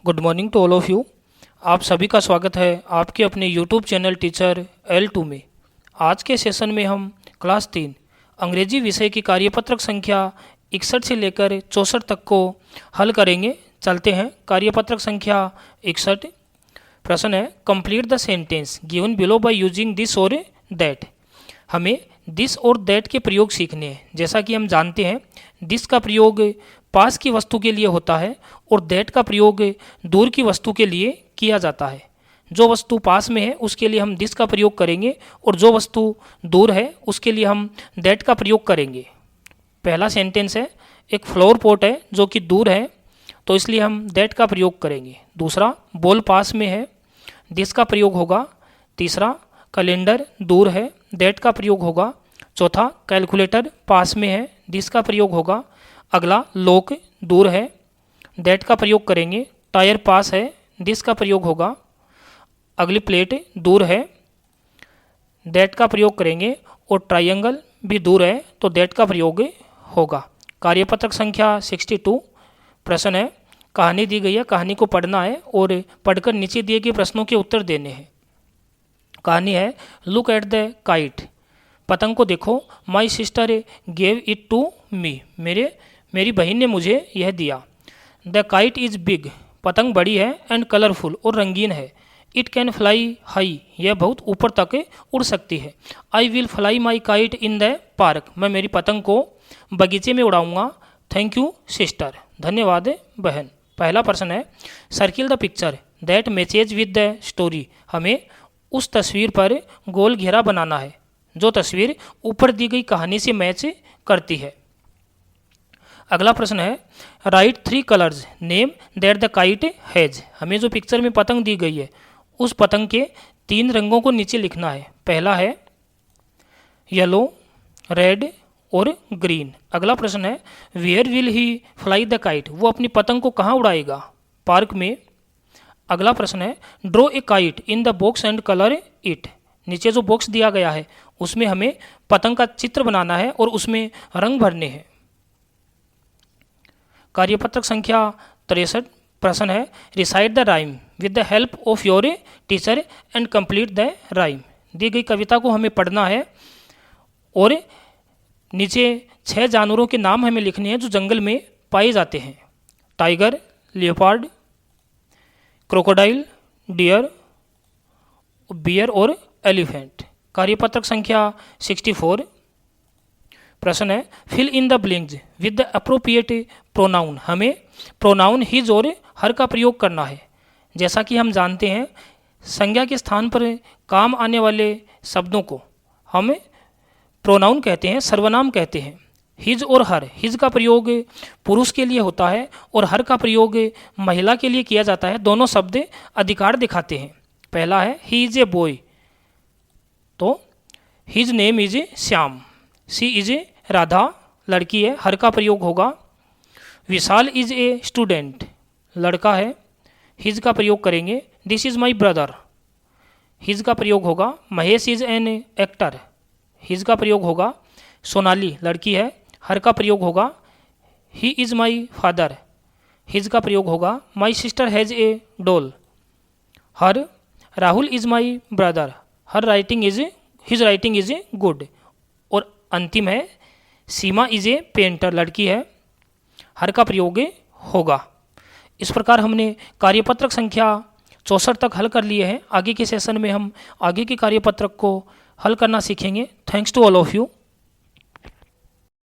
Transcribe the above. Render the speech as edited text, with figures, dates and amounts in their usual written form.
Good morning to all of you. आप सभी का स्वागत है आपके अपने यूट्यूब चैनल टीचर L2 में। आज के सेशन में हम क्लास 3 अंग्रेजी विषय की कार्यपत्रक संख्या 61 से लेकर 64 तक को हल करेंगे। चलते हैं कार्यपत्रक संख्या 61। प्रश्न है complete the sentence given below by using this और दैट। हमें दिस और दैट के प्रयोग सीखने हैं। जैसा कि हम जानते हैं दिस का प्रयोग पास की वस्तु के लिए होता है और दैट का प्रयोग दूर की वस्तु के लिए किया जाता है। जो वस्तु पास में है उसके लिए हम दिस का प्रयोग करेंगे और जो वस्तु दूर है उसके लिए हम दैट का प्रयोग करेंगे। पहला सेंटेंस है एक फ्लावर पॉट है जो कि दूर है तो इसलिए हम दैट का प्रयोग करेंगे। दूसरा बॉल पास में है, दिस का प्रयोग होगा। तीसरा कैलेंडर दूर है, दैट का प्रयोग होगा। चौथा कैलकुलेटर पास में है, दिस का प्रयोग होगा। अगला लॉक दूर है, दैट का प्रयोग करेंगे। टायर पास है, दिस का प्रयोग होगा। अगली प्लेट दूर है, दैट का प्रयोग करेंगे और ट्रायंगल भी दूर है तो दैट का प्रयोग होगा। कार्यपत्रक संख्या 62। प्रश्न है कहानी दी गई है, कहानी को पढ़ना है और पढ़कर नीचे दिए गए प्रश्नों के उत्तर देने हैं। कहानी है लुक एट द काइट। पतंग को देखो। My sister gave it to me. मेरी बहन ने मुझे यह दिया। The kite is big. पतंग बड़ी है एंड कलरफुल और रंगीन है। It can fly high. यह बहुत ऊपर तक उड़ सकती है। I will fly my kite in the park. मैं मेरी पतंग को बगीचे में उड़ाऊंगा। Thank you sister. धन्यवाद बहन। पहला प्रश्न है circle the picture that matches with the story. हमें उस तस्वीर पर गोल घेरा बनाना है जो तस्वीर ऊपर दी गई कहानी से मैच करती है। अगला प्रश्न है right 3 colours name that the kite has. हमें जो पिक्चर में पतंग दी गई है उस पतंग के 3 रंगों को नीचे लिखना है। पहला है येलो, रेड और ग्रीन। अगला प्रश्न है where will he fly the kite. वो अपनी पतंग को कहाँ उड़ाएगा? पार्क में। अगला प्रश्न है draw a kite in the box and colour it. नीचे जो बॉक्स दिया गया है उसमें हमें पतंग का चित्र बनाना है और उसमें रंग भरने हैं। कार्यपत्रक संख्या 63। प्रश्न है recite the rhyme with the help of your teacher and complete the rhyme. दी गई कविता को हमें पढ़ना है और नीचे 6 जानवरों के नाम हमें लिखने हैं जो जंगल में पाए जाते हैं। Tiger, leopard, crocodile, deer, bear और एलिफेंट। कार्यपत्रक संख्या 64। प्रश्न है fill in the blanks with the appropriate pronoun. हमें प्रोनाउन हिज और हर का प्रयोग करना है। जैसा कि हम जानते हैं संज्ञा के स्थान पर काम आने वाले शब्दों को हम प्रोनाउन कहते हैं, सर्वनाम कहते हैं। हिज और हर, हिज का प्रयोग पुरुष के लिए होता है और हर का प्रयोग महिला के लिए किया जाता है। दोनों शब्द अधिकार दिखाते हैं। पहला है ही इज ए बॉय तो his name is Shyam. She is a Radha, लड़की है, हर का प्रयोग होगा। विशाल इज ए स्टूडेंट, लड़का है, हिज का प्रयोग करेंगे। This is my brother, his का प्रयोग होगा। Mahesh is an actor, his का प्रयोग होगा। सोनाली लड़की है, हर का प्रयोग होगा। He is my father, his का प्रयोग होगा। My sister has a doll, her. Rahul is my brother, her writing is his writing is good. और अंतिम है सीमा इज ए पेंटर, लड़की है, हर का प्रयोग होगा। इस प्रकार हमने कार्यपत्रक संख्या 64 तक हल कर लिए हैं। आगे के सेशन में हम आगे के कार्यपत्रक को हल करना सीखेंगे। Thanks to all of you.